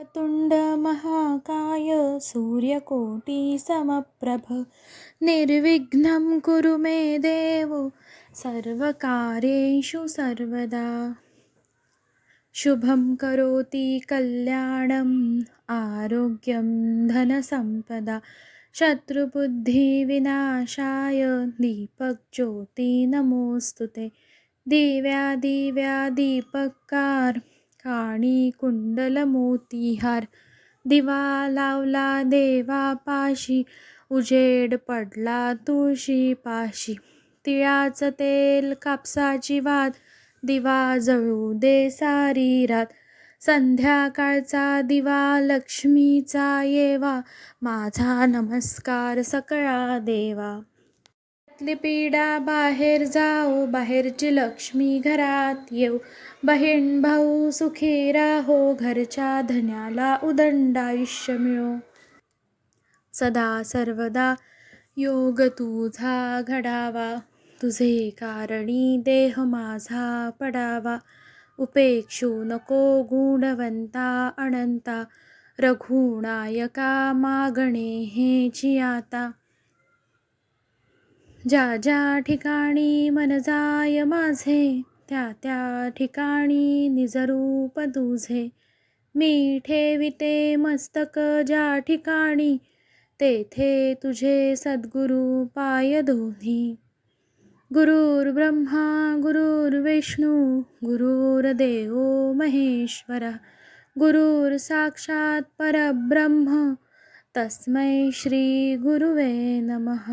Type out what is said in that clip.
तुंड महाकाय सूर्यकोटी समप्रभ निर्विघ्नं कुरु मे देव सर्वकार्येषु सर्वदा। शुभं करोति कल्याणम् आरोग्यं धनसम्पदा शत्रुबुद्धिविनाशाय दीपज्योती नमोऽस्तुते। दिव्या दिव्या दीपकार काणी कुंडल मोतीहार दिवा लावला देवापाशी उजेड पडला तुळशी पाशी। तिळाचं तेल कापसाची वात दिवा जळू दे सारी रात। संध्याकाळचा दिवा लक्ष्मीचा येवा माझा नमस्कार सकळा देवा। घरातली पीडा बाहेर जाओ बाहेरची लक्ष्मी घरात येऊ। बहीण भाऊ सुखी राहो घरच्या धन्याला उदंड आयुष्य मिळो। सदा सर्वदा योग तुझा घडावा तुझे कारणी देह माझा पडावा। उपेक्षू नको गुणवंता अनंता रघुनायका मागणे हेची आता। ज्या ज्या ठिकाणी मन जाय माझे त्या त्या ठिकाणी निजरूप तुझे। मी ठेविते मस्तक ज्या ठिकाणी तेथे तुझे सद्गुरु पाय दोन्ही। गुरुर्ब्रह्मा गुरुर्विष्णू गुरुर्देव महेश्वरा गुरुर साक्षात परब्रह्म तस्मै श्री गुरुवे नमः।